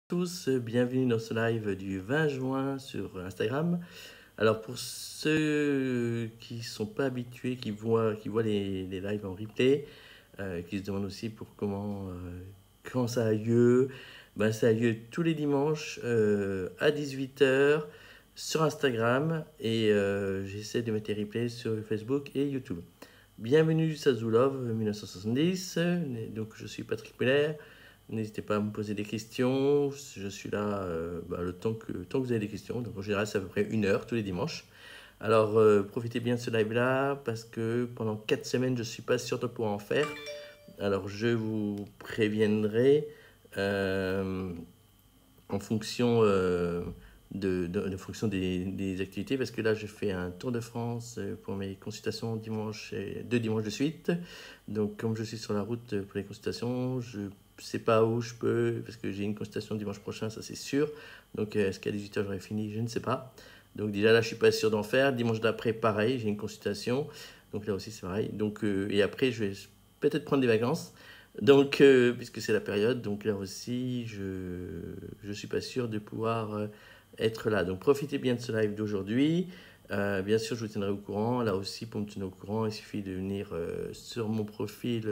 Tous, bienvenue dans ce live du 20 juin sur Instagram. Alors pour ceux qui ne sont pas habitués, qui voient les lives en replay, qui se demandent aussi pour quand ça a lieu, ben, ça a lieu tous les dimanches à 18 h sur Instagram et j'essaie de mettre les replays sur Facebook et YouTube. Bienvenue Sazulov 1970, donc je suis Patrick Muller. N'hésitez pas à me poser des questions. Je suis là le temps que vous avez des questions. Donc en général, c'est à peu près 1 heure tous les dimanches. Alors profitez bien de ce live-là parce que pendant 4 semaines, je ne suis pas sûr de pouvoir en faire. Alors je vous préviendrai en fonction, fonction des activités parce que là, je fais un tour de France pour mes consultations dimanche et 2 dimanches de suite. Donc comme je suis sur la route pour les consultations, je sais pas où je peux, parce que j'ai une consultation dimanche prochain, ça c'est sûr. Donc est-ce qu'à 18 h j'aurai fini? Je ne sais pas. Donc déjà là, je suis pas sûr d'en faire. Dimanche d'après, pareil, j'ai une consultation. Donc là aussi, c'est pareil. Donc, et après, je vais peut-être prendre des vacances. Donc, puisque c'est la période, donc là aussi, je suis pas sûr de pouvoir être là. Donc profitez bien de ce live d'aujourd'hui. Bien sûr, je vous tiendrai au courant. Là aussi, pour me tenir au courant, il suffit de venir sur mon profil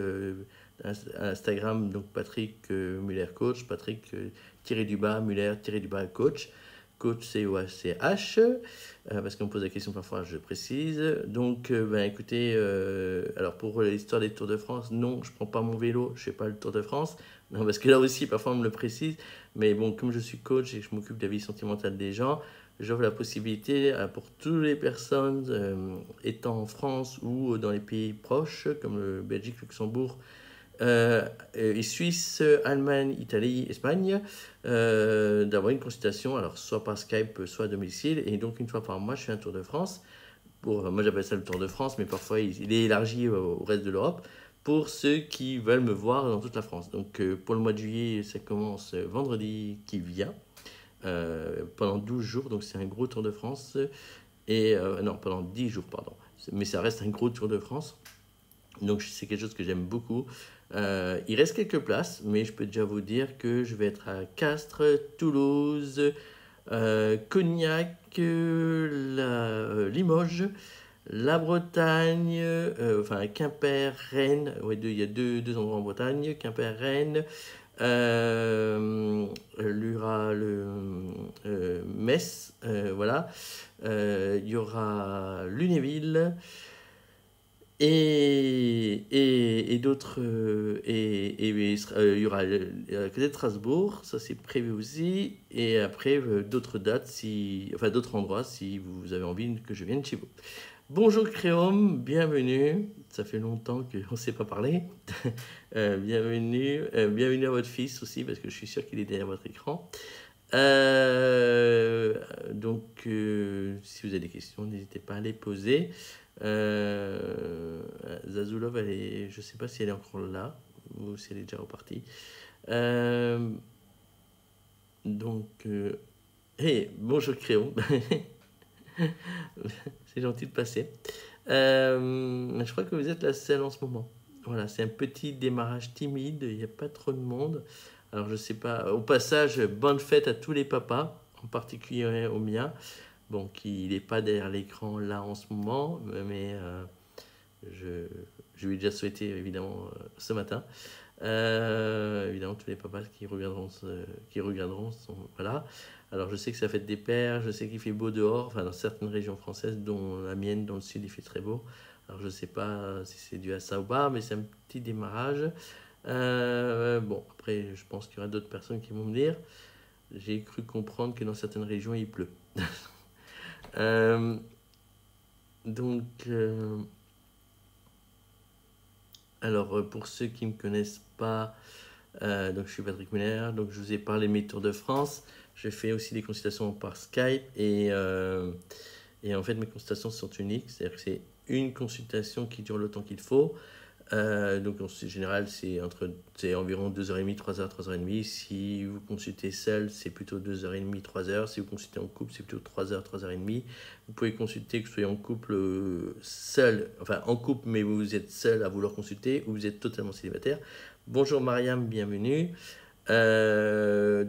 Instagram, donc Patrick Muller Coach, Patrick tiré du bas, Muller tiré du bas Coach. Coach C-O-A-C-H, parce qu'on me pose la question parfois, je précise. Donc, écoutez, alors pour l'histoire des Tours de France, non, je ne prends pas mon vélo, je ne fais pas le Tour de France. Non, parce que là aussi, parfois, on me le précise. Mais bon, comme je suis coach et que je m'occupe de la vie sentimentale des gens, j'offre la possibilité pour toutes les personnes étant en France ou dans les pays proches, comme Belgique, Luxembourg, et Suisse, Allemagne, Italie, Espagne, d'avoir une consultation, alors soit par Skype, soit à domicile. Et donc, une fois par mois, je fais un tour de France. Moi, j'appelle ça le tour de France, mais parfois, il est élargi au reste de l'Europe pour ceux qui veulent me voir dans toute la France. Donc, pour le mois de juillet, ça commence vendredi qui vient, pendant 12 jours. Donc, c'est un gros tour de France. Et non, pendant 10 jours, pardon. Mais ça reste un gros tour de France. Donc c'est quelque chose que j'aime beaucoup. Il reste quelques places, mais je peux déjà vous dire que je vais être à Castres, Toulouse, Cognac, Limoges, la Bretagne, enfin Quimper, Rennes. Ouais, il y a deux endroits en Bretagne, Quimper, Rennes, Metz, voilà. Il y aura Lunéville et d'autres. Il y aura à côté de Strasbourg, ça c'est prévu aussi. Et après, d'autres dates, enfin d'autres endroits, si vous avez envie que je vienne chez vous. Bonjour Créome, bienvenue. Ça fait longtemps qu'on ne s'est pas parlé. Bienvenue à votre fils aussi, parce que je suis sûr qu'il est derrière votre écran. Si vous avez des questions, n'hésitez pas à les poser. Zazulov, je ne sais pas si elle est encore là ou si elle est déjà repartie. Hey, bonjour Créon. C'est gentil de passer. Je crois que vous êtes la seule en ce moment. Voilà, c'est un petit démarrage timide, il n'y a pas trop de monde. Alors je sais pas, au passage, bonne fête à tous les papas, en particulier au mien. Bon, qui n'est pas derrière l'écran là en ce moment, mais je lui ai déjà souhaité évidemment ce matin. Évidemment, tous les papas qui regarderont voilà. Alors je sais que ça fait des pères, je sais qu'il fait beau dehors, enfin dans certaines régions françaises, dont la mienne, dans le sud, il fait très beau. Alors je sais pas si c'est dû à ça ou pas, mais c'est un petit démarrage. Bon, après, je pense qu'il y aura d'autres personnes qui vont me dire. J'ai cru comprendre que dans certaines régions, il pleut. Donc, alors pour ceux qui ne me connaissent pas, donc je suis Patrick Muller, donc je vous ai parlé de mes tours de France. Je fais aussi des consultations par Skype et en fait mes consultations sont uniques, c'est-à-dire que c'est une consultation qui dure le temps qu'il faut. Donc en général c'est environ 2h30, 3h, 3h30. Si vous consultez seul, c'est plutôt 2h30, 3h. Si vous consultez en couple, c'est plutôt 3h, 3h30. Vous pouvez consulter que vous soyez en couple seul, enfin en couple mais vous êtes seul à vouloir consulter ou vous êtes totalement célibataire. Bonjour Mariam, bienvenue. Voilà,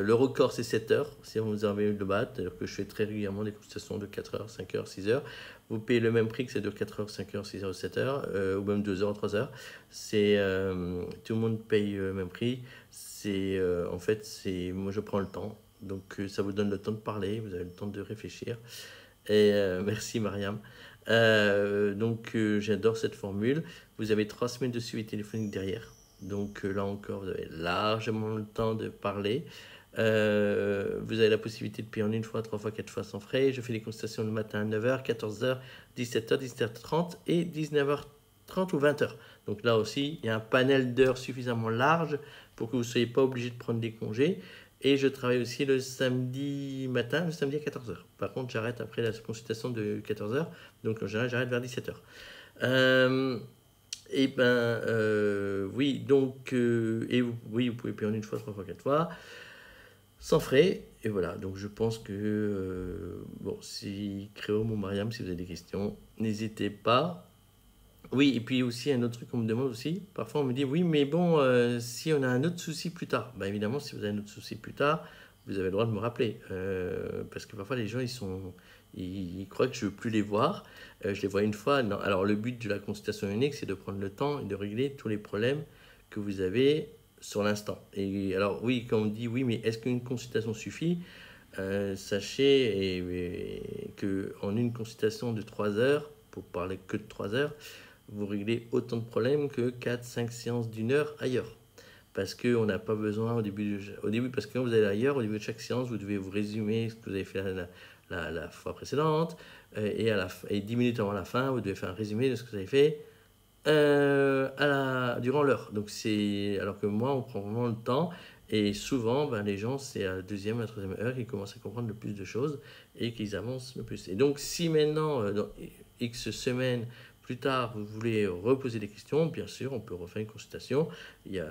le record c'est 7 heures, si vous avez le battre, alors que je fais très régulièrement des consultations de 4 heures, 5 heures, 6 heures. Vous payez le même prix que c'est de 4 heures, 5 heures, 6 heures, 7 heures, ou même 2 heures, 3 heures. Tout le monde paye le même prix. En fait, moi je prends le temps, donc ça vous donne le temps de parler, vous avez le temps de réfléchir. Et merci Mariam. J'adore cette formule. Vous avez 3 semaines de suivi téléphonique derrière. Donc là encore, vous avez largement le temps de parler. Vous avez la possibilité de payer en 1 fois, 3 fois, 4 fois sans frais. Je fais des consultations le matin à 9h, 14h, 17h, 17h30 et 19h30 ou 20h. Donc là aussi, il y a un panel d'heures suffisamment large pour que vous ne soyez pas obligé de prendre des congés. Et je travaille aussi le samedi matin, le samedi à 14h. Par contre, j'arrête après la consultation de 14h. Donc en général, j'arrête vers 17h. Oui, donc, oui, vous pouvez payer en 1 fois, 3 fois, 4 fois, sans frais. Et voilà, donc je pense que, si Créom ou Mariam, si vous avez des questions, n'hésitez pas. Oui, et puis aussi un autre truc qu'on me demande aussi, parfois on me dit oui, mais bon, si on a un autre souci plus tard, bah évidemment, si vous avez un autre souci plus tard, vous avez le droit de me rappeler, parce que parfois les gens ils croient que je veux plus les voir, je les vois une fois. Non. Alors le but de la consultation unique, c'est de prendre le temps et de régler tous les problèmes que vous avez sur l'instant. Et alors oui, quand on me dit oui, mais est-ce qu'une consultation suffit? Sachez que en une consultation de 3 heures, pour parler que de 3 heures, vous réglez autant de problèmes que 4-5 séances d'1 heure ailleurs. Parce qu'on n'a pas besoin au début, parce que quand vous allez ailleurs, au début de chaque séance, vous devez vous résumer ce que vous avez fait la fois précédente, et 10 minutes avant la fin, vous devez faire un résumé de ce que vous avez fait durant l'heure. Donc alors que moi, on prend vraiment le temps, et souvent, les gens, c'est à la 2e, à la 3e heure qu'ils commencent à comprendre le plus de choses et qu'ils avancent le plus. Et donc, si maintenant, dans X semaines, plus tard, vous voulez reposer des questions, bien sûr, on peut refaire une consultation.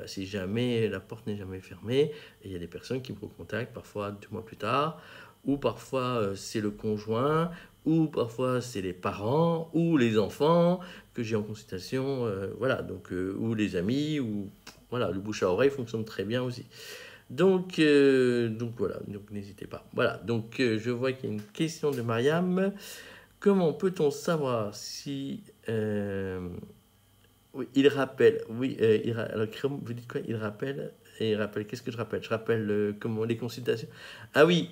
Si jamais la porte n'est jamais fermée, il y a des personnes qui me recontactent parfois 2 mois plus tard, ou parfois c'est le conjoint, ou parfois c'est les parents, ou les enfants que j'ai en consultation, voilà, donc, ou les amis, ou voilà, le bouche à oreille fonctionne très bien aussi. Donc voilà, donc n'hésitez pas. Voilà, donc je vois qu'il y a une question de Mariam. Comment peut-on savoir si... oui, il rappelle. Oui, alors, vous dites quoi? Il rappelle. Et il rappelle. Qu'est-ce que je rappelle? Je rappelle comment les consultations. Ah oui,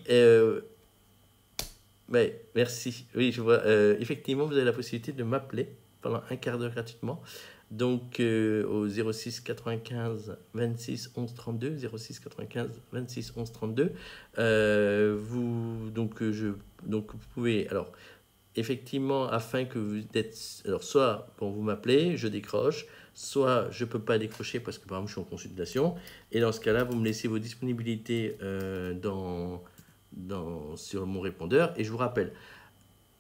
ouais, merci. Oui, je vois. Effectivement, vous avez la possibilité de m'appeler pendant un quart d'heure gratuitement. Donc au 06 95 26 11 32, 06 95 26 11 32. Donc vous pouvez, alors effectivement, afin que vous êtes, alors soit quand vous m'appelez, je décroche, soit je peux pas décrocher parce que par exemple je suis en consultation, et dans ce cas-là, vous me laissez vos disponibilités sur mon répondeur et je vous rappelle.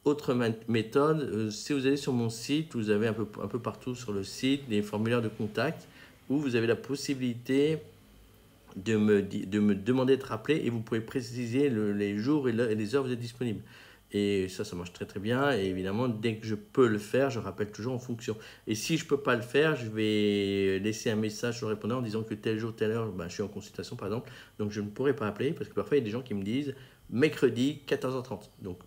Autre méthode, si vous allez sur mon site, vous avez un peu partout sur le site des formulaires de contact où vous avez la possibilité de me demander d'être rappelé et vous pouvez préciser les jours et les heures où vous êtes disponible. Et ça marche très très bien. Et évidemment, dès que je peux le faire, je rappelle toujours en fonction. Et si je ne peux pas le faire, je vais laisser un message sur le répondeur en disant que tel jour, telle heure, je suis en consultation par exemple. Donc je ne pourrai pas appeler parce que parfois il y a des gens qui me disent mercredi 14h30. Donc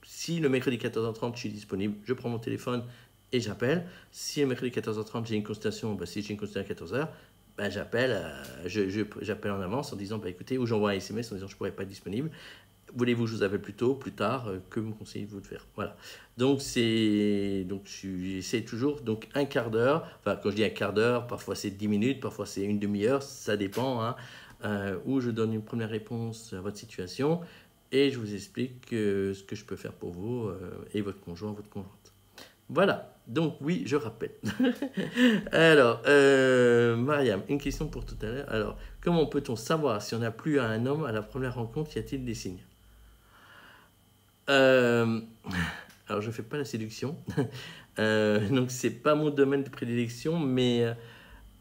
si le mercredi 14h30 je suis disponible, je prends mon téléphone et j'appelle. Si le mercredi 14h30 j'ai une consultation, si j'ai une consultation à 14h, j'appelle, j'appelle en avance en disant écoutez, ou j'envoie un SMS en disant je ne pourrai pas être disponible. Voulez-vous que je vous appelle plus tôt, plus tard, que me conseillez-vous de faire? Voilà. Donc j'essaie toujours donc un quart d'heure. Enfin, quand je dis un quart d'heure, parfois c'est 10 minutes, parfois c'est une demi-heure, ça dépend. Où je donne une première réponse à votre situation et je vous explique ce que je peux faire pour vous et votre conjoint, votre conjointe. Voilà. Donc oui, je rappelle. Alors, Mariam, une question pour tout à l'heure. Alors, comment peut-on savoir si on n'a plus à un homme à la première rencontre? Y a-t-il des signes? Alors, je ne fais pas la séduction. Donc, c'est pas mon domaine de prédilection, mais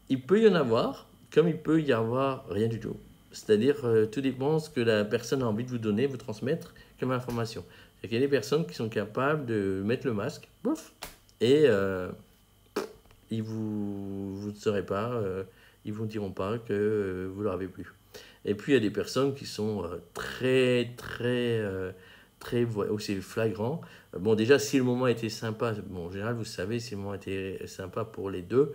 il peut y en avoir, comme il peut y avoir rien du tout. C'est-à-dire, tout dépend de ce que la personne a envie de vous donner, vous transmettre comme information. Il y a des personnes qui sont capables de mettre le masque, bouf, et vous ne saurez pas. ils ne vous diront pas que vous leur avez plu. Et puis il y a des personnes qui sont très aussi flagrants. Bon, déjà, si le moment était sympa, bon, en général, vous savez, si le moment était sympa pour les deux.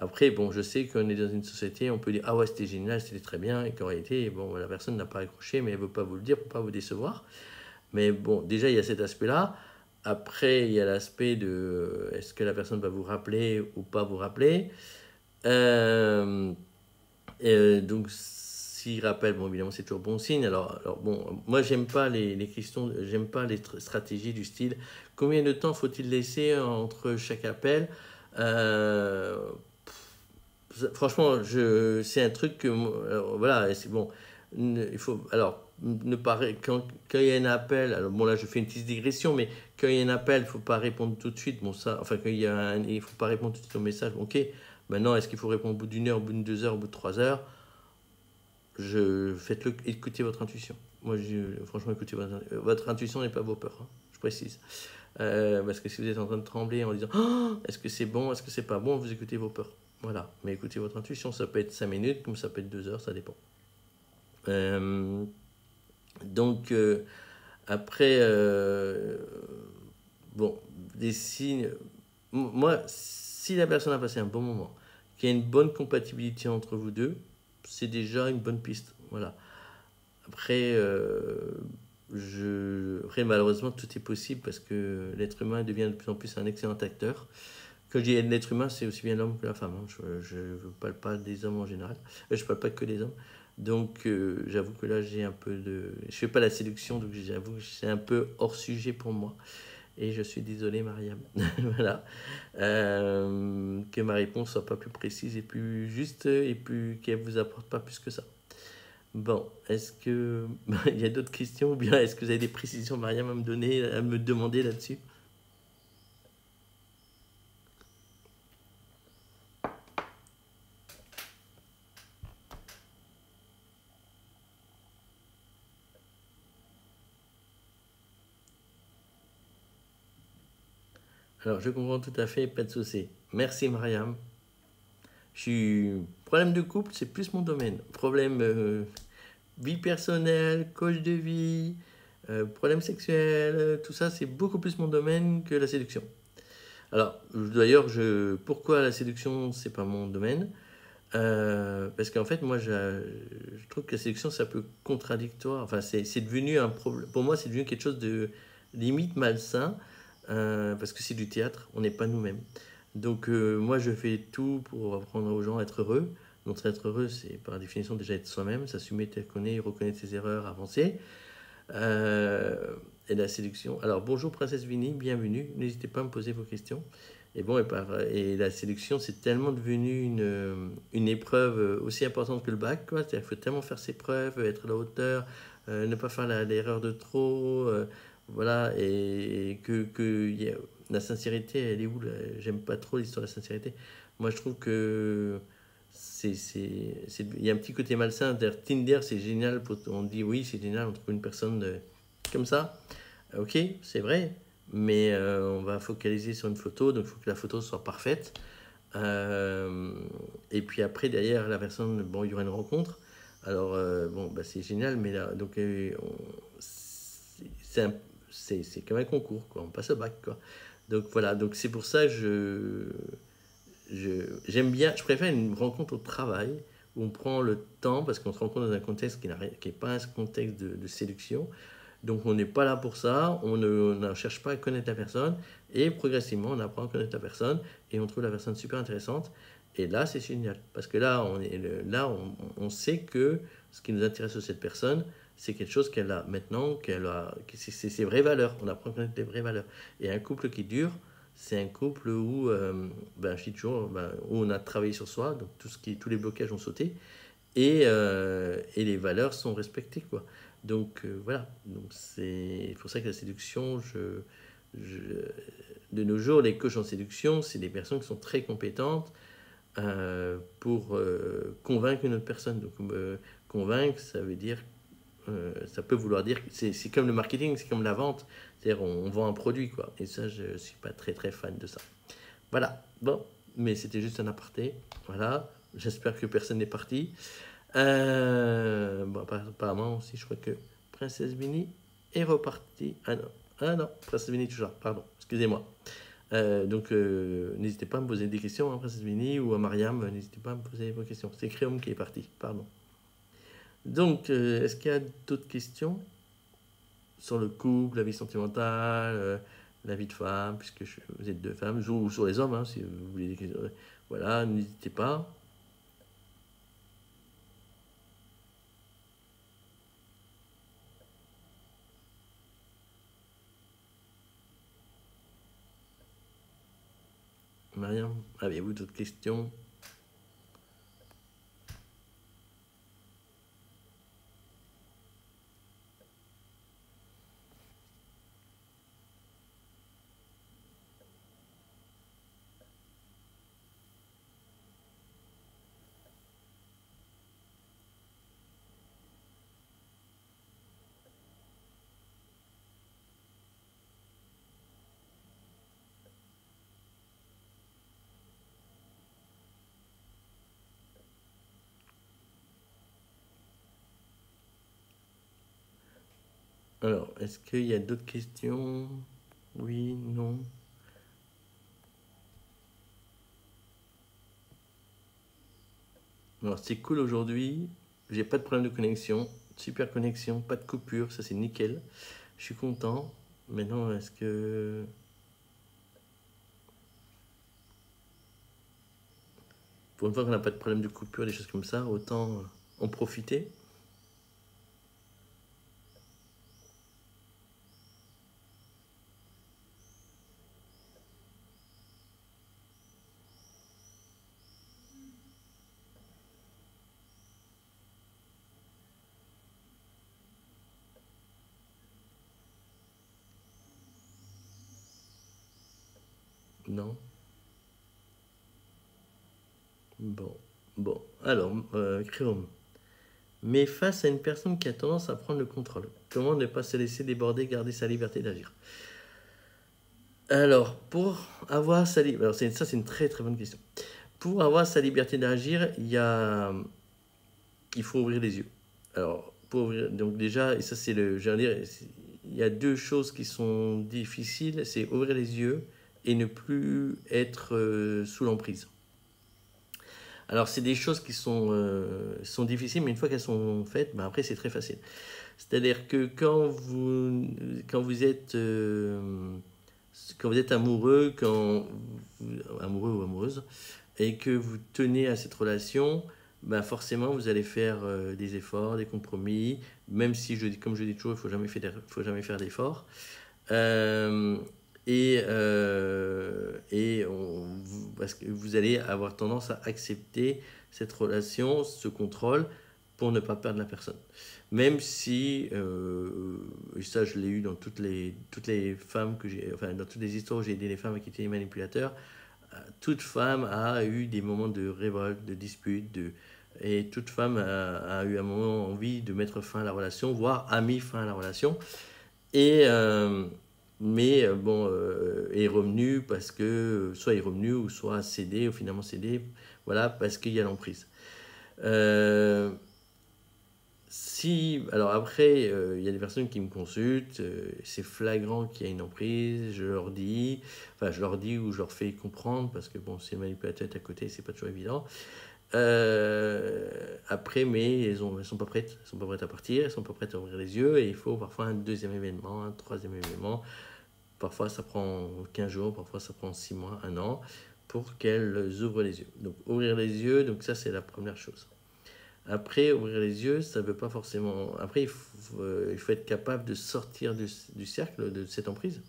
Après, bon, je sais qu'on est dans une société, on peut dire, ah ouais, c'était génial, c'était très bien, et qu'en réalité, bon, la personne n'a pas accroché, mais elle ne veut pas vous le dire pour ne pas vous décevoir. Mais bon, déjà, il y a cet aspect-là. Après, il y a l'aspect de est-ce que la personne va vous rappeler ou pas vous rappeler. Euh, donc, s'il rappelle, bon, évidemment, c'est toujours bon signe. Alors bon, moi, j'aime pas les questions, j'aime pas les stratégies du style combien de temps faut-il laisser entre chaque appel. Euh, Franchement, c'est un truc que, voilà, c'est bon. Il faut, alors, ne pas, quand il y a un appel, alors bon, là, je fais une petite digression, mais quand il y a un appel, il ne faut pas répondre tout de suite. Bon, ça, enfin, il ne faut pas répondre tout de suite au message. Ok, maintenant, est-ce qu'il faut répondre au bout d'une heure, au bout de 2 heures, au bout de 3 heures? Faites-le, écoutez votre intuition. Moi, franchement, écoutez votre intuition n'est pas vos peurs, hein, je précise. Parce que si vous êtes en train de trembler en disant oh, est-ce que c'est bon, est-ce que c'est pas bon, vous écoutez vos peurs. Voilà, mais écoutez votre intuition, ça peut être 5 minutes, comme ça peut être 2 heures, ça dépend. Donc, après, bon, des signes. Moi, si la personne a passé un bon moment, qu'il y a une bonne compatibilité entre vous deux, c'est déjà une bonne piste. Voilà. Après, après, malheureusement, tout est possible parce que l'être humain devient de plus en plus un excellent acteur. Quand je dis l'être humain, c'est aussi bien l'homme que la femme. Hein. Je ne parle pas des hommes en général. Je ne parle pas que des hommes. Donc, j'avoue que là, j'ai un peu de. Je ne fais pas la séduction, donc j'avoue que c'est un peu hors sujet pour moi. Et je suis désolé, Mariam. Voilà. Que ma réponse soit pas plus précise et plus juste et plus qu'elle vous apporte pas plus que ça. Bon, est-ce que il y a d'autres questions ou bien est-ce que vous avez des précisions, Mariam, à me donner, à me demander là-dessus? Alors, je comprends tout à fait, pas de souci. Merci, Mariam. Problème de couple, c'est plus mon domaine. Problème vie personnelle, coach de vie, problème sexuel, tout ça, c'est beaucoup plus mon domaine que la séduction. Alors, d'ailleurs, pourquoi la séduction, c'est pas mon domaine? Parce qu'en fait, moi, je trouve que la séduction, c'est un peu contradictoire. Enfin, c'est devenu un problème. Pour moi, c'est devenu quelque chose de limite malsain, parce que c'est du théâtre, on n'est pas nous-mêmes. Donc, moi, je fais tout pour apprendre aux gens à être heureux. Donc, être heureux, c'est par définition déjà être soi-même, s'assumer tel qu'on est, reconnaître ses erreurs, avancer. Euh, et la séduction. Alors, bonjour, Princesse Vinnie, bienvenue. N'hésitez pas à me poser vos questions. Et bon, et la séduction, c'est tellement devenu une épreuve aussi importante que le bac, quoi. C'est-à-dire qu'il faut tellement faire ses preuves, être à la hauteur, ne pas faire l'erreur de trop, voilà, et la sincérité, elle est où là. J'aime pas trop l'histoire de la sincérité. Moi, je trouve que il y a un petit côté malsain. Tinder, c'est génial, on dit oui, c'est génial, on trouve une personne comme ça. Ok, c'est vrai, mais on va focaliser sur une photo, donc il faut que la photo soit parfaite. Euh, et puis après, derrière, la personne, bon, il y aura une rencontre. Alors, bon, bah, c'est génial, mais là, donc, c'est comme un concours, quoi. On passe au bac, quoi. Donc voilà, donc c'est pour ça que j'aime bien, je préfère une rencontre au travail où on prend le temps parce qu'on se rencontre dans un contexte qui n'est pas un contexte de séduction. Donc on n'est pas là pour ça, on ne cherche pas à connaître la personne et progressivement on apprend à connaître la personne et on trouve la personne super intéressante. Et là c'est génial parce que là on sait que ce qui nous intéresse de cette personne c'est quelque chose qu'elle a maintenant, c'est ses vraies valeurs. On apprend à connaître les vraies valeurs. Et un couple qui dure, c'est un couple où, je dis toujours, où on a travaillé sur soi, donc tous les blocages ont sauté, et les valeurs sont respectées, quoi. Donc voilà, donc c'est pour ça que la séduction, de nos jours, les coachs en séduction, c'est des personnes qui sont très compétentes pour convaincre une autre personne. Donc convaincre, ça peut vouloir dire, c'est comme le marketing, c'est comme la vente, c'est-à-dire on vend un produit, quoi. Et ça, je suis pas très très fan de ça. Voilà, bon, mais c'était juste un aparté, voilà. J'espère que personne n'est parti. Bon, apparemment aussi, je crois que Princesse Minnie est repartie. Ah non, Princesse Minnie toujours, pardon, excusez-moi. Donc, n'hésitez pas à me poser des questions, hein, Princesse Minnie ou à Mariam, n'hésitez pas à me poser vos questions. C'est Créum qui est parti, pardon. Donc, est-ce qu'il y a d'autres questions sur le couple, la vie sentimentale, la vie de femme, puisque vous êtes deux femmes, ou sur les hommes, hein, si vous voulez des questions. Voilà, n'hésitez pas. Mariam, avez-vous d'autres questions? Alors, est-ce qu'il y a d'autres questions? Oui, non. Alors, c'est cool aujourd'hui. J'ai pas de problème de connexion. Super connexion, pas de coupure, ça c'est nickel. Je suis content. Maintenant, est-ce que... Pour une fois qu'on n'a pas de problème de coupure, des choses comme ça, autant en profiter. Non? Bon. Bon. Alors, Créum. Mais face à une personne qui a tendance à prendre le contrôle, comment ne pas se laisser déborder, garder sa liberté d'agir? Alors, pour avoir sa liberté... Alors, ça, c'est une très très bonne question. Pour avoir sa liberté d'agir, il faut ouvrir les yeux. Alors, donc déjà, et ça c'est il y a deux choses qui sont difficiles, c'est ouvrir les yeux et ne plus être sous l'emprise. Alors, c'est des choses qui sont difficiles, mais une fois qu'elles sont faites, ben après c'est très facile. C'est-à-dire que quand vous êtes amoureux, amoureux ou amoureuse, et que vous tenez à cette relation, ben forcément vous allez faire des efforts, des compromis, même si comme je dis toujours, il faut jamais faire d'efforts. Parce que vous allez avoir tendance à accepter cette relation, ce contrôle, pour ne pas perdre la personne. Même si, et ça je l'ai eu dans toutes les femmes que j'ai, enfin dans toutes les histoires où j'ai aidé les femmes qui étaient des manipulateurs, toute femme a eu des moments de révolte, de dispute, et toute femme a eu un moment envie de mettre fin à la relation, voire a mis fin à la relation. Et, mais bon, est revenu parce que soit est revenu ou soit cédé, ou finalement cédé, voilà, parce qu'il y a l'emprise. Alors après, il y a des personnes qui me consultent, c'est flagrant qu'il y a une emprise, je leur dis ou je leur fais comprendre, parce que bon, c'est le manipulateur à côté, c'est pas toujours évident. Après, mais elles sont pas prêtes. Elles sont pas prêtes à partir, elles sont pas prêtes à ouvrir les yeux, et il faut parfois un deuxième événement, un troisième événement. Parfois, ça prend 15 jours, parfois, ça prend 6 mois, 1 an, pour qu'elles ouvrent les yeux. Donc, ouvrir les yeux, donc ça, c'est la première chose. Après, ouvrir les yeux, ça ne veut pas forcément... Après, il faut être capable de sortir du cercle de cette emprise.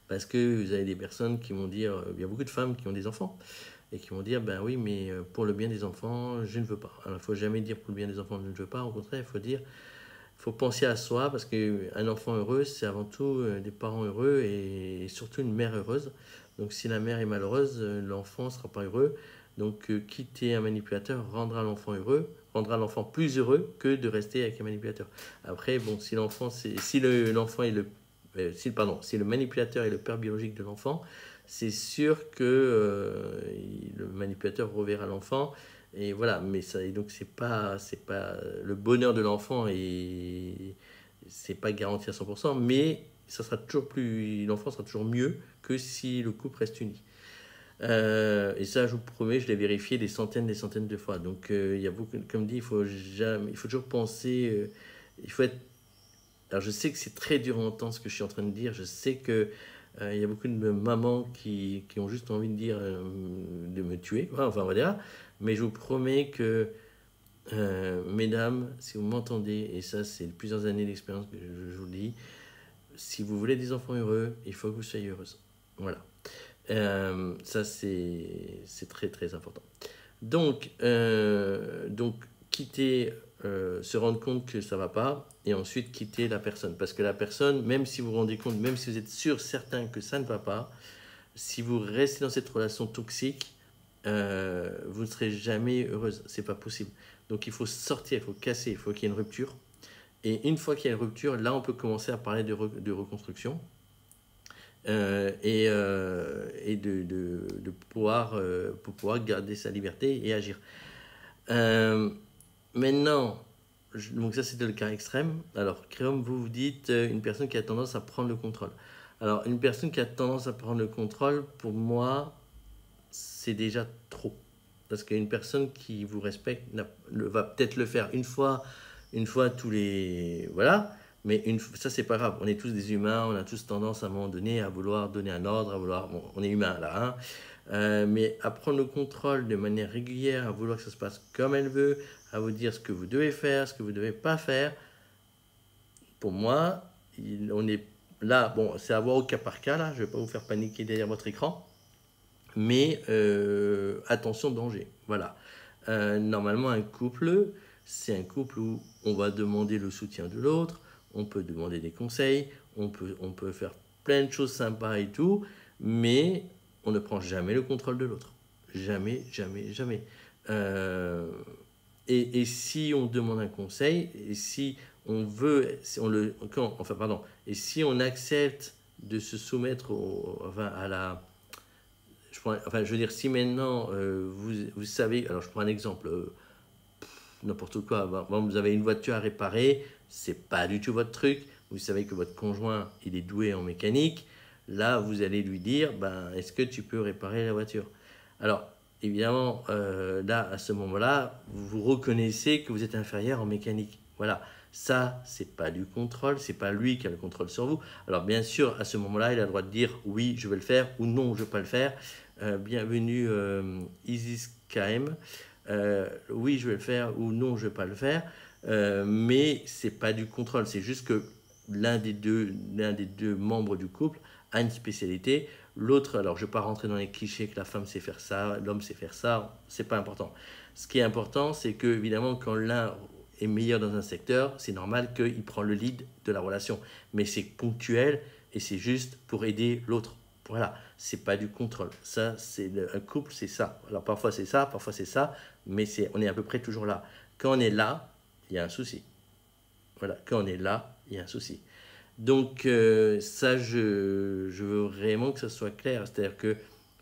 Parce que vous avez des personnes qui vont dire... Il y a beaucoup de femmes qui ont des enfants et qui vont dire, ben oui, mais pour le bien des enfants, je ne veux pas. Alors, il ne faut jamais dire pour le bien des enfants, je ne veux pas. Au contraire, il faut dire, il faut penser à soi, parce qu'un enfant heureux, c'est avant tout des parents heureux et surtout une mère heureuse. Donc, si la mère est malheureuse, l'enfant ne sera pas heureux. Donc, quitter un manipulateur rendra l'enfant heureux, rendra l'enfant plus heureux que de rester avec un manipulateur. Après, bon, si le manipulateur est le père biologique de l'enfant, c'est sûr que le manipulateur reverra l'enfant. Et voilà, mais ça, et donc c'est pas le bonheur de l'enfant et c'est pas garanti à 100%, mais ça sera toujours plus, l'enfant sera toujours mieux que si le couple reste uni. Et ça, je vous promets, je l'ai vérifié des centaines de fois. Donc, il y a beaucoup, comme dit, il faut toujours penser, il faut être. Alors, je sais que c'est très dur à entendre ce que je suis en train de dire. Je sais que il y a beaucoup de mamans qui ont juste envie de dire, de me tuer, quoi. Enfin, on va dire. Mais je vous promets que, mesdames, si vous m'entendez, et ça, c'est plusieurs années d'expérience que je vous le dis, si vous voulez des enfants heureux, il faut que vous soyez heureuse. Voilà. Ça, c'est très très important. Donc quitter, se rendre compte que ça va pas, et ensuite quitter la personne. Parce que la personne, même si vous vous rendez compte, même si vous êtes sûr, certain que ça ne va pas, si vous restez dans cette relation toxique, vous ne serez jamais heureuse. C'est pas possible. Donc il faut sortir, il faut casser, il faut qu'il y ait une rupture. Et une fois qu'il y a une rupture, là on peut commencer à parler de reconstruction. Et de pouvoir, pour pouvoir garder sa liberté et agir. Maintenant, donc ça c'était le cas extrême. Alors, Créum, vous vous dites une personne qui a tendance à prendre le contrôle. Alors, une personne qui a tendance à prendre le contrôle, pour moi, c'est déjà trop. Parce qu'une personne qui vous respecte va peut-être le faire une fois tous les... Voilà. Mais ça, c'est pas grave. On est tous des humains, on a tous tendance à un moment donné à vouloir donner un ordre, à vouloir... Bon, on est humain là, hein. Mais à prendre le contrôle de manière régulière, à vouloir que ça se passe comme elle veut, à vous dire ce que vous devez faire, ce que vous ne devez pas faire, pour moi, on est là, bon, c'est à voir au cas par cas, là, je ne vais pas vous faire paniquer derrière votre écran, mais attention, danger, voilà. Normalement, un couple, c'est un couple où on va demander le soutien de l'autre, on peut demander des conseils, on peut faire plein de choses sympas et tout, mais on ne prend jamais le contrôle de l'autre. Jamais, jamais, jamais. Et si on demande un conseil, et si on veut, si on le, quand, enfin pardon, et si on accepte de se soumettre enfin, à la, je veux dire, si maintenant vous savez, alors je prends un exemple, n'importe quoi, vous avez une voiture à réparer, c'est pas du tout votre truc, vous savez que votre conjoint il est doué en mécanique, là vous allez lui dire, ben, est-ce que tu peux réparer la voiture? Alors évidemment, là à ce moment-là, vous reconnaissez que vous êtes inférieur en mécanique. Voilà, ça c'est pas du contrôle, c'est pas lui qui a le contrôle sur vous. Alors bien sûr, à ce moment-là, il a le droit de dire oui, je vais le faire ou non, je ne vais pas le faire. Bienvenue Isis KM. Oui, je vais le faire ou non, je ne vais pas le faire. Mais c'est pas du contrôle, c'est juste que l'un des deux membres du couple a une spécialité. L'autre, alors je ne vais pas rentrer dans les clichés que la femme sait faire ça, l'homme sait faire ça, c'est pas important. Ce qui est important, c'est que évidemment, quand l'un est meilleur dans un secteur, c'est normal qu'il prend le lead de la relation. Mais c'est ponctuel et c'est juste pour aider l'autre. Voilà, c'est pas du contrôle. Ça, c'est un couple, c'est ça. Alors parfois c'est ça, parfois c'est ça, mais on est à peu près toujours là. Quand on est là, il y a un souci. Voilà, quand on est là, il y a un souci. Donc ça, je veux vraiment que ça soit clair. C'est-à-dire que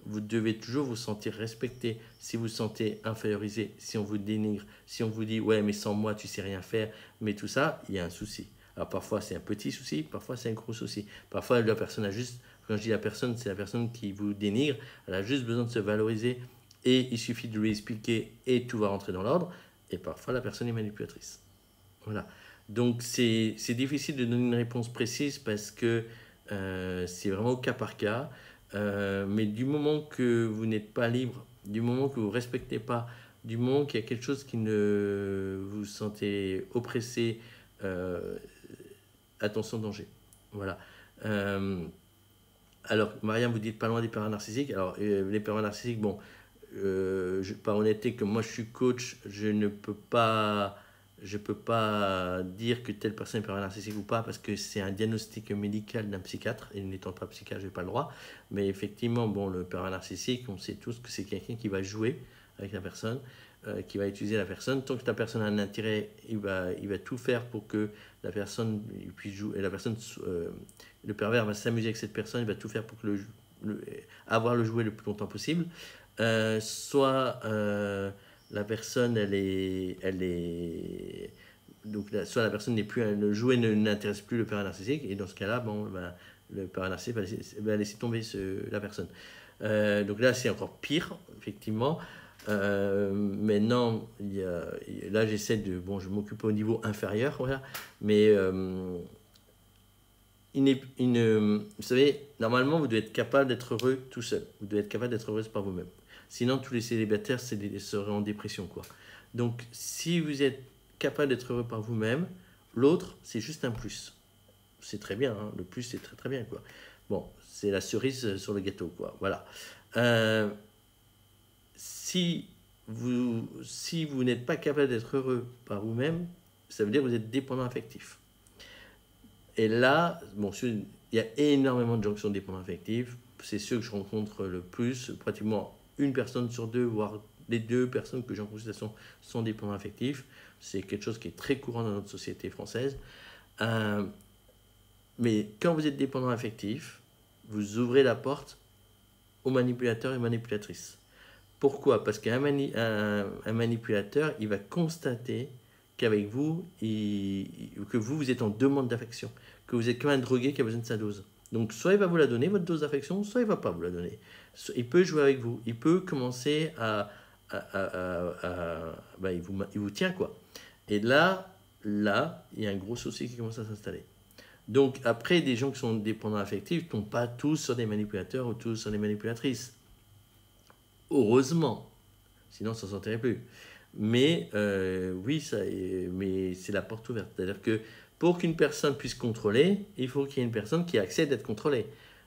vous devez toujours vous sentir respecté. Si vous vous sentez infériorisé, si on vous dénigre, si on vous dit ouais mais sans moi tu sais rien faire, mais tout ça, il y a un souci. Alors parfois c'est un petit souci, parfois c'est un gros souci. Parfois la personne a juste, quand je dis la personne, c'est la personne qui vous dénigre, elle a juste besoin de se valoriser et il suffit de lui expliquer et tout va rentrer dans l'ordre. Et parfois la personne est manipulatrice. Voilà. Donc c'est difficile de donner une réponse précise parce que c'est vraiment au cas par cas. Mais du moment que vous n'êtes pas libre, du moment que vous ne respectez pas, du moment qu'il y a quelque chose qui ne vous sentez oppressé, attention danger. Voilà. Alors, Marianne, vous dites pas loin des pervers narcissiques. Alors, les pervers narcissiques, bon, par honnêteté, que moi je suis coach, je peux pas dire que telle personne est pervers narcissique ou pas parce que c'est un diagnostic médical d'un psychiatre et n'étant pas psychiatre, j'ai pas le droit. Mais effectivement, bon, le pervers narcissique, on sait tous que c'est quelqu'un qui va jouer avec la personne, qui va utiliser la personne. Tant que la personne a un intérêt, il va tout faire pour que la personne puisse jouer. Et la personne, le pervers va s'amuser avec cette personne, il va tout faire pour que avoir le jouet le plus longtemps possible, soit la personne, soit la personne n'est plus, le jouet n'intéresse plus le parent narcissique, et dans ce cas-là, bon, ben, le parent narcissique va laisser tomber la personne. Donc là, c'est encore pire, effectivement. Maintenant, là, j'essaie de, bon, je m'occupe au niveau inférieur, voilà, mais vous savez, normalement, vous devez être capable d'être heureux tout seul. Vous devez être capable d'être heureuse par vous-même. Sinon, tous les célibataires seraient en dépression, quoi. Donc, si vous êtes capable d'être heureux par vous-même, l'autre, c'est juste un plus. C'est très bien, hein. Le plus, c'est très très bien, quoi. Bon, c'est la cerise sur le gâteau, quoi. Voilà. Si vous n'êtes pas capable d'être heureux par vous-même, ça veut dire que vous êtes dépendant affectif. Et là, bon, il y a énormément de gens qui sont dépendants affectifs. C'est ceux que je rencontre le plus. Pratiquement une personne sur deux, voire les 2 personnes que j'ai en consultation sont dépendants affectifs. C'est quelque chose qui est très courant dans notre société française. Mais quand vous êtes dépendant affectif, vous ouvrez la porte aux manipulateurs et manipulatrices. Pourquoi? Parce qu'un manipulateur, il va constater qu'avec vous, que vous êtes en demande d'affection, que vous êtes comme un drogué qui a besoin de sa dose. Donc, soit il va vous la donner, votre dose d'affection, soit il ne va pas vous la donner. Il peut jouer avec vous, il peut commencer il vous tient, quoi. Et là, il y a un gros souci qui commence à s'installer. Donc, après, des gens qui sont dépendants affectifs ne tombent pas tous sur des manipulateurs ou tous sur des manipulatrices. Heureusement, sinon ça ne s'en sortirait plus. Mais oui, mais c'est la porte ouverte. C'est-à-dire que pour qu'une personne puisse contrôler, il faut qu'il y ait une personne qui accepte d'être contrôlée.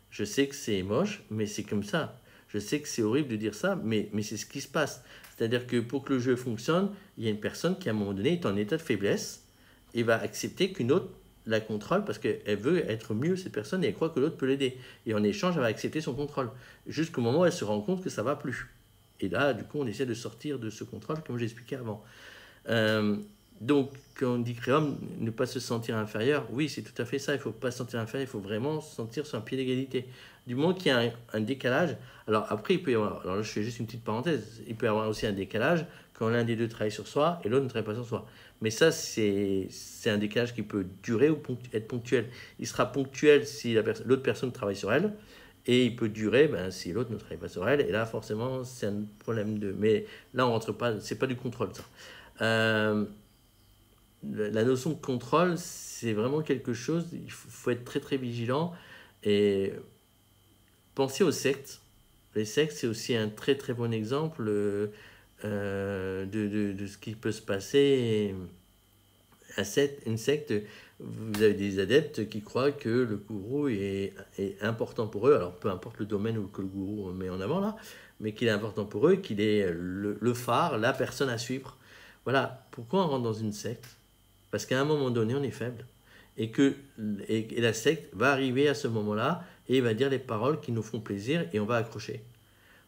Je sais que c'est moche, mais c'est comme ça. Je sais que c'est horrible de dire ça, mais c'est ce qui se passe. C'est-à-dire que pour que le jeu fonctionne, il y a une personne qui, à un moment donné, est en état de faiblesse et va accepter qu'une autre la contrôle parce qu'elle veut être mieux, cette personne, et elle croit que l'autre peut l'aider. Et en échange, elle va accepter son contrôle. Jusqu'au moment où elle se rend compte que ça ne va plus. Et là, du coup, on essaie de sortir de ce contrôle, comme j'expliquais avant. Donc, quand on dit créum, ne pas se sentir inférieur, oui, c'est tout à fait ça. Il ne faut pas se sentir inférieur, il faut vraiment se sentir sur un pied d'égalité. Du moment qu'il y a un décalage, alors après, il peut y avoir, alors là, je fais juste une petite parenthèse, il peut y avoir aussi un décalage quand l'un des deux travaille sur soi et l'autre ne travaille pas sur soi. Mais ça, c'est un décalage qui peut durer ou être ponctuel. Il sera ponctuel si l'autre personne travaille sur elle, et il peut durer si l'autre ne travaille pas sur elle. Et là, forcément, c'est un problème de... Mais là, on rentre pas... C'est pas du contrôle, ça. La notion de contrôle, c'est vraiment quelque chose... Il faut être très, très vigilant. Et pensez aux sectes. Les sectes, c'est aussi un très, très bon exemple de ce qui peut se passer. Une secte, vous avez des adeptes qui croient que le gourou est important pour eux, alors peu importe le domaine que le gourou met en avant là, mais qu'il est important pour eux, qu'il est le phare, la personne à suivre. Voilà, pourquoi on rentre dans une secte? Parce qu'à un moment donné, on est faible. Et la secte va arriver à ce moment-là et va dire les paroles qui nous font plaisir et on va accrocher.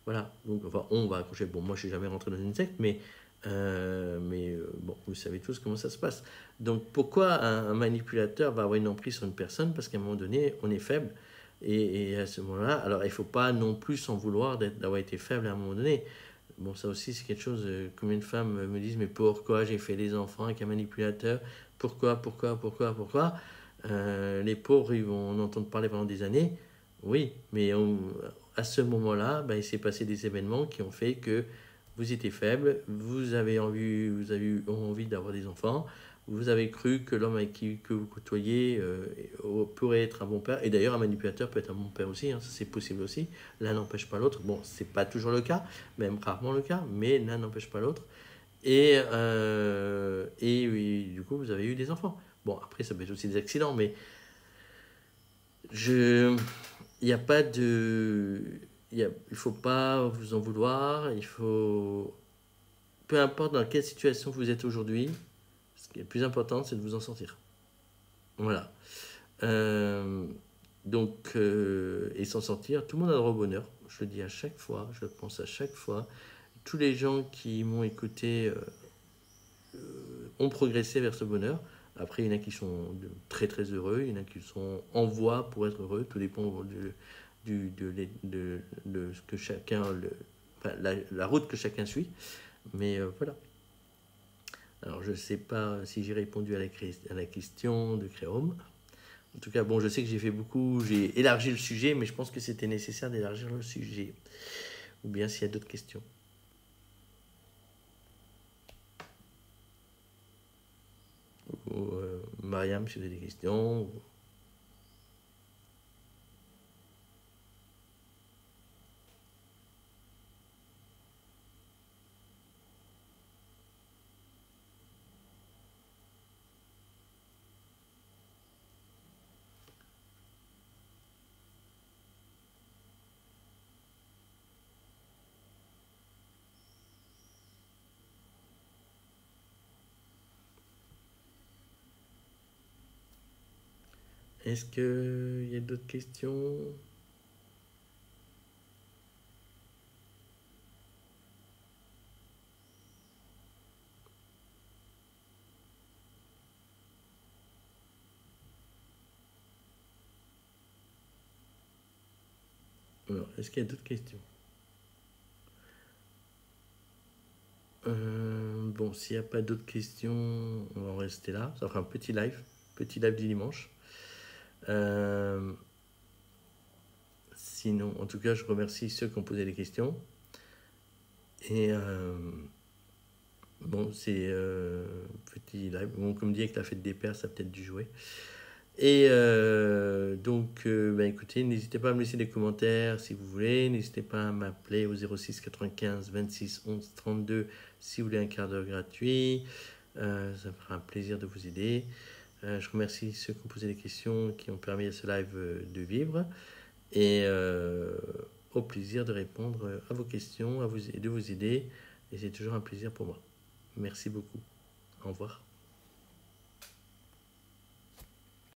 Voilà, donc enfin, on va accrocher. Bon, moi, je ne suis jamais rentré dans une secte, mais bon, vous savez tous comment ça se passe. Donc, pourquoi un manipulateur va avoir une emprise sur une personne? Parce qu'à un moment donné, on est faible. Et à ce moment-là, alors il ne faut pas non plus s'en vouloir d'avoir été faible à un moment donné. Bon, ça aussi, c'est quelque chose, combien de femmes me disent, mais pourquoi j'ai fait des enfants avec un manipulateur? Pourquoi? Les pauvres, ils vont en entendre parler pendant des années. Oui, mais à ce moment-là, il s'est passé des événements qui ont fait que vous étiez faible, vous avez eu envie d'avoir des enfants, vous avez cru que l'homme avec que vous côtoyez pourrait être un bon père, et d'ailleurs un manipulateur peut être un bon père aussi, hein, ça c'est possible aussi, l'un n'empêche pas l'autre, bon c'est pas toujours le cas, même rarement le cas, mais l'un n'empêche pas l'autre, et oui, du coup vous avez eu des enfants. Bon après ça peut être aussi des accidents, mais il n'y a pas de... Il ne faut pas vous en vouloir, il faut... Peu importe dans quelle situation vous êtes aujourd'hui, ce qui est le plus important, c'est de vous en sortir. Voilà. Et s'en sortir, tout le monde a le droit au bonheur. Je le dis à chaque fois, je le pense à chaque fois. Tous les gens qui m'ont écouté ont progressé vers ce bonheur. Après, il y en a qui sont très très heureux, il y en a qui sont en voie pour être heureux, tout dépend de ce que chacun, enfin, la route que chacun suit. Mais voilà. Alors, je ne sais pas si j'ai répondu à la question de Créome. En tout cas, bon, je sais que j'ai élargi le sujet, mais je pense que c'était nécessaire d'élargir le sujet. Ou bien s'il y a d'autres questions. Ou Mariam, si vous avez des questions. Est-ce qu'il y a d'autres questions? Alors, est-ce qu'il y a d'autres questions? Bon, s'il n'y a pas d'autres questions, on va en rester là. Ça fera un petit live du dimanche. Sinon, en tout cas, je remercie ceux qui ont posé des questions. Et bon, c'est petit live. Bon, comme dit, avec la fête des pères, ça a peut-être dû jouer. Et donc, ben, écoutez, n'hésitez pas à me laisser des commentaires si vous voulez. N'hésitez pas à m'appeler au 06 95 26 11 32 si vous voulez un quart d'heure gratuit. Ça me fera un plaisir de vous aider. Je remercie ceux qui ont posé des questions, qui ont permis à ce live de vivre. Et au plaisir de répondre à vos questions, et de vous aider. Et c'est toujours un plaisir pour moi. Merci beaucoup. Au revoir.